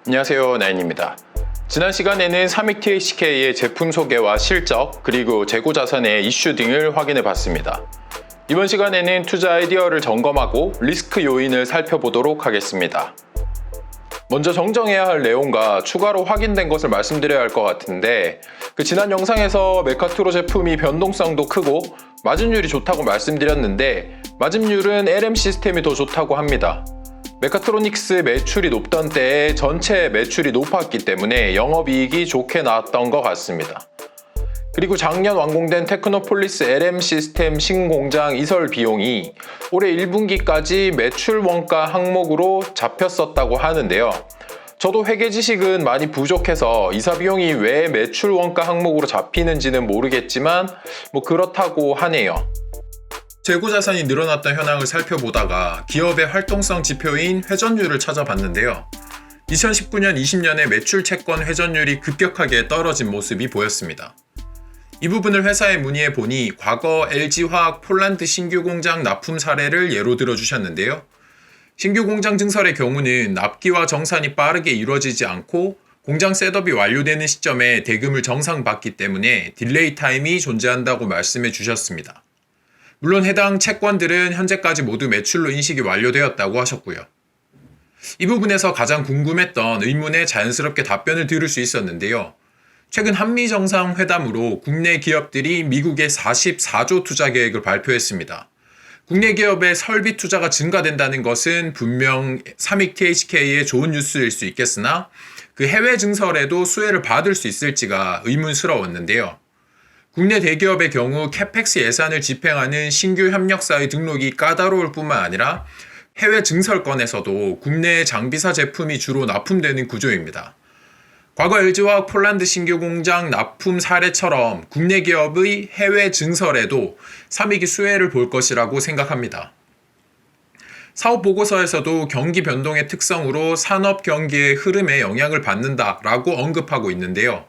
안녕하세요, 나인입니다. 지난 시간에는 삼익THK의 제품 소개와 실적, 그리고 재고자산의 이슈 등을 확인해 봤습니다. 이번 시간에는 투자 아이디어를 점검하고 리스크 요인을 살펴보도록 하겠습니다. 먼저 정정해야 할 내용과 추가로 확인된 것을 말씀드려야 할 것 같은데, 지난 영상에서 메카트로 제품이 변동성도 크고 마진율이 좋다고 말씀드렸는데, 마진율은 LM 시스템이 더 좋다고 합니다. 메카트로닉스 매출이 높던 때에 전체 매출이 높았기 때문에 영업이익이 좋게 나왔던 것 같습니다. 그리고 작년 완공된 테크노폴리스 LM 시스템 신공장 이설 비용이 올해 1분기까지 매출 원가 항목으로 잡혔었다고 하는데요. 저도 회계 지식은 많이 부족해서 이사 비용이 왜 매출 원가 항목으로 잡히는지는 모르겠지만 그렇다고 하네요. 재고자산이 늘어났던 현황을 살펴보다가 기업의 활동성 지표인 회전율을 찾아봤는데요. 2019년, 20년에 매출 채권 회전율이 급격하게 떨어진 모습이 보였습니다. 이 부분을 회사에 문의해 보니 과거 LG화학 폴란드 신규 공장 납품 사례를 예로 들어주셨는데요. 신규 공장 증설의 경우는 납기와 정산이 빠르게 이루어지지 않고 공장 셋업이 완료되는 시점에 대금을 정상받기 때문에 딜레이 타임이 존재한다고 말씀해 주셨습니다. 물론 해당 채권들은 현재까지 모두 매출로 인식이 완료되었다고 하셨고요. 이 부분에서 가장 궁금했던 의문에 자연스럽게 답변을 들을 수 있었는데요. 최근 한미정상회담으로 국내 기업들이 미국의 44조 투자 계획을 발표했습니다. 국내 기업의 설비 투자가 증가된다는 것은 분명 삼익THK의 좋은 뉴스일 수 있겠으나 그 해외 증설에도 수혜를 받을 수 있을지가 의문스러웠는데요. 국내 대기업의 경우 캐펙스 예산을 집행하는 신규 협력사의 등록이 까다로울 뿐만 아니라 해외 증설권에서도 국내 장비사 제품이 주로 납품되는 구조입니다. 과거 LG화학 폴란드 신규 공장 납품 사례처럼 국내 기업의 해외 증설에도 삼익이 수혜를 볼 것이라고 생각합니다. 사업 보고서에서도 경기 변동의 특성으로 산업 경기의 흐름에 영향을 받는다라고 언급하고 있는데요.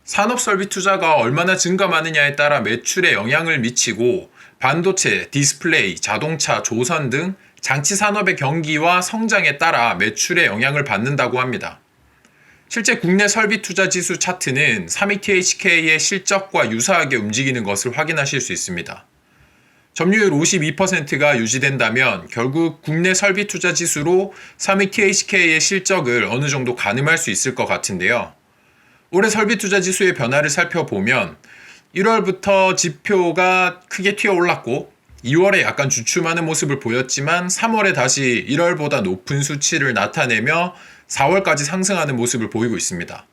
산업 설비 투자가 얼마나 증가하느냐에 따라 매출에 영향을 미치고 반도체, 디스플레이, 자동차, 조선 등 장치 산업의 경기와 성장에 따라 매출에 영향을 받는다고 합니다. 실제 국내 설비 투자 지수 차트는 삼익THK의 실적과 유사하게 움직이는 것을 확인하실 수 있습니다. 점유율 52%가 유지된다면 결국 국내 설비 투자 지수로 삼익THK의 실적을 어느 정도 가늠할 수 있을 것 같은데요. 올해 설비 투자 지수의 변화를 살펴보면 1월부터 지표가 크게 튀어올랐고 2월에 약간 주춤하는 모습을 보였지만 3월에 다시 1월보다 높은 수치를 나타내며 4월까지 상승하는 모습을 보이고 있습니다.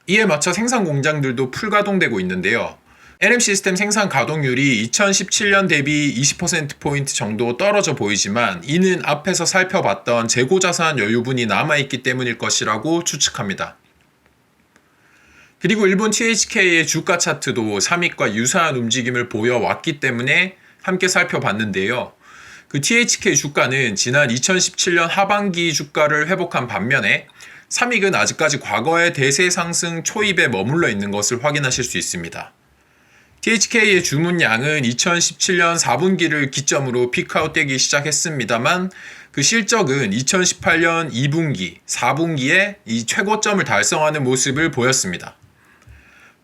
이에 맞춰 생산 공장들도 풀가동되고 있는데요. LM 시스템 생산 가동률이 2017년 대비 20%포인트 정도 떨어져 보이지만 이는 앞에서 살펴봤던 재고자산 여유분이 남아있기 때문일 것이라고 추측합니다. 그리고 일본 THK의 주가 차트도 삼익과 유사한 움직임을 보여왔기 때문에 함께 살펴봤는데요. 그 THK 주가는 지난 2017년 하반기 주가를 회복한 반면에 삼익은 아직까지 과거의 대세 상승 초입에 머물러 있는 것을 확인하실 수 있습니다. THK의 주문량은 2017년 4분기를 기점으로 피크아웃되기 시작했습니다만 그 실적은 2018년 2분기, 4분기에 이 최고점을 달성하는 모습을 보였습니다.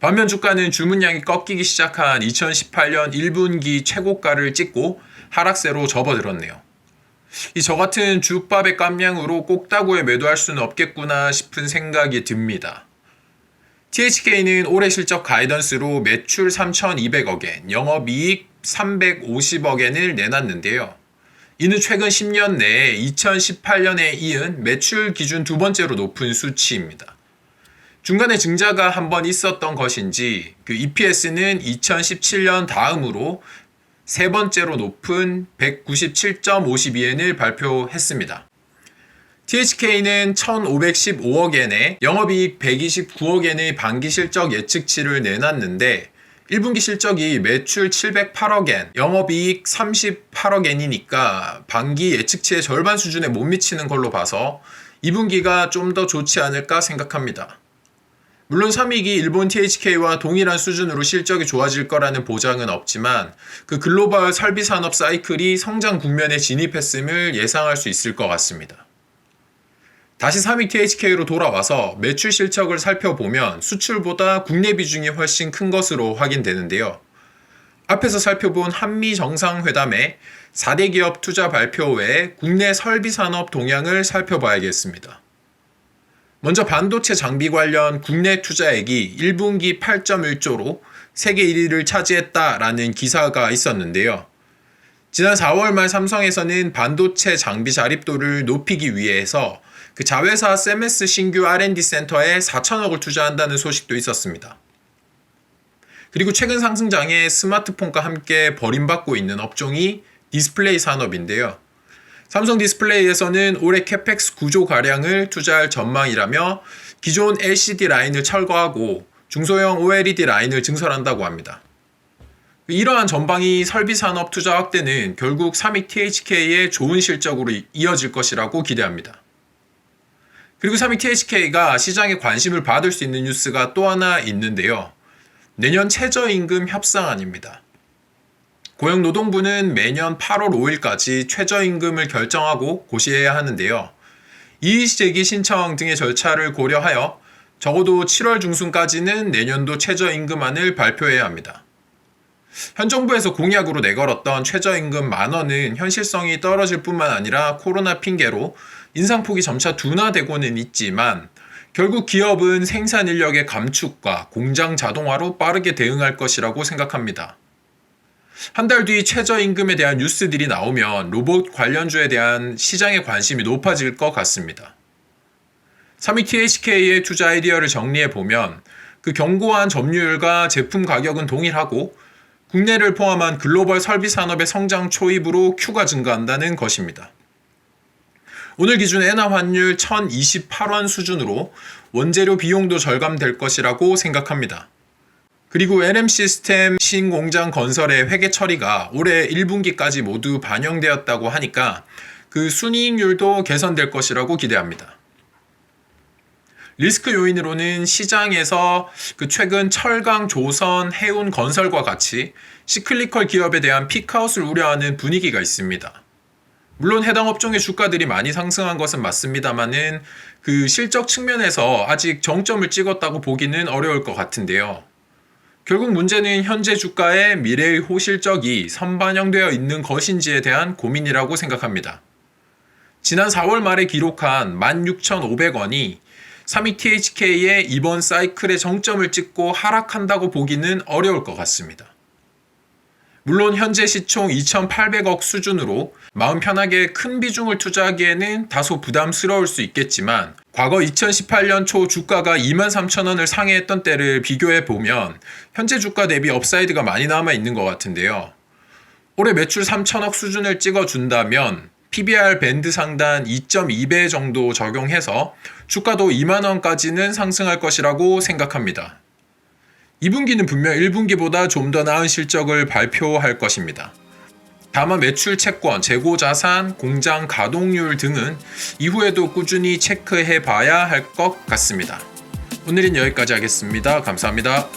반면 주가는 주문량이 꺾이기 시작한 2018년 1분기 최고가를 찍고 하락세로 접어들었네요. 저 같은 죽밥의 깜냥으로 꼭다구에 매도할 수는 없겠구나 싶은 생각이 듭니다. THK는 올해 실적 가이던스로 매출 3,200억엔, 영업이익 350억엔을 내놨는데요. 이는 최근 10년 내에 2018년에 이은 매출 기준 두 번째로 높은 수치입니다. 중간에 증자가 한 번 있었던 것인지 그 EPS는 2017년 다음으로 세 번째로 높은 197.52엔을 발표했습니다. THK는 1,515억엔에 영업이익 129억엔의 반기 실적 예측치를 내놨는데 1분기 실적이 매출 708억엔, 영업이익 38억엔이니까 반기 예측치의 절반 수준에 못 미치는 걸로 봐서 2분기가 좀 더 좋지 않을까 생각합니다. 물론 삼익이 일본 THK와 동일한 수준으로 실적이 좋아질 거라는 보장은 없지만 그 글로벌 설비 산업 사이클이 성장 국면에 진입했음을 예상할 수 있을 것 같습니다. 다시 삼익 THK로 돌아와서 매출 실적을 살펴보면 수출보다 국내 비중이 훨씬 큰 것으로 확인되는데요. 앞에서 살펴본 한미 정상회담의 4대 기업 투자 발표 외에 국내 설비 산업 동향을 살펴봐야겠습니다. 먼저 반도체 장비 관련 국내 투자액이 1분기 8.1조로 세계 1위를 차지했다라는 기사가 있었는데요. 지난 4월 말 삼성에서는 반도체 장비 자립도를 높이기 위해서 그 자회사 세메스 신규 R&D 센터에 4천억을 투자한다는 소식도 있었습니다. 그리고 최근 상승장에 스마트폰과 함께 버림받고 있는 업종이 디스플레이 산업인데요. 삼성 디스플레이에서는 올해 캐펙스 9조 가량을 투자할 전망이라며 기존 LCD 라인을 철거하고 중소형 OLED 라인을 증설한다고 합니다. 이러한 전방위 설비 산업 투자 확대는 결국 삼익 THK의 좋은 실적으로 이어질 것이라고 기대합니다. 그리고 삼익 THK가 시장에 관심을 받을 수 있는 뉴스가 또 하나 있는데요. 내년 최저임금 협상안입니다. 고용노동부는 매년 8월 5일까지 최저임금을 결정하고 고시해야 하는데요. 이의제기 신청 등의 절차를 고려하여 적어도 7월 중순까지는 내년도 최저임금안을 발표해야 합니다. 현 정부에서 공약으로 내걸었던 최저임금 10,000원은 현실성이 떨어질 뿐만 아니라 코로나 핑계로 인상폭이 점차 둔화되고는 있지만 결국 기업은 생산 인력의 감축과 공장 자동화로 빠르게 대응할 것이라고 생각합니다. 한 달 뒤 최저임금에 대한 뉴스들이 나오면 로봇 관련주에 대한 시장의 관심이 높아질 것 같습니다. 삼익 THK의 투자 아이디어를 정리해보면 그 견고한 점유율과 제품 가격은 동일하고 국내를 포함한 글로벌 설비 산업의 성장 초입으로 Q가 증가한다는 것입니다. 오늘 기준 엔화 환율 1,028원 수준으로 원재료 비용도 절감될 것이라고 생각합니다. 그리고 LM 시스템 신공장 건설의 회계 처리가 올해 1분기까지 모두 반영되었다고 하니까 그 순이익률도 개선될 것이라고 기대합니다. 리스크 요인으로는 시장에서 그 최근 철강, 조선, 해운, 건설과 같이 시클리컬 기업에 대한 피크아웃을 우려하는 분위기가 있습니다. 물론 해당 업종의 주가들이 많이 상승한 것은 맞습니다만은 그 실적 측면에서 아직 정점을 찍었다고 보기는 어려울 것 같은데요. 결국 문제는 현재 주가의 미래의 호실적이 선반영되어 있는 것인지에 대한 고민이라고 생각합니다. 지난 4월 말에 기록한 16,500원이 삼익 THK의 이번 사이클의 정점을 찍고 하락한다고 보기는 어려울 것 같습니다. 물론 현재 시총 2,800억 수준으로 마음 편하게 큰 비중을 투자하기에는 다소 부담스러울 수 있겠지만 과거 2018년 초 주가가 23,000원을 상회했던 때를 비교해 보면 현재 주가 대비 업사이드가 많이 남아 있는 것 같은데요. 올해 매출 3,000억 수준을 찍어준다면 PBR 밴드 상단 2.2배 정도 적용해서 주가도 2만원까지는 상승할 것이라고 생각합니다. 2분기는 분명 1분기보다 좀 더 나은 실적을 발표할 것입니다. 다만 매출 채권, 재고 자산, 공장 가동률 등은 이후에도 꾸준히 체크해 봐야 할 것 같습니다. 오늘은 여기까지 하겠습니다. 감사합니다.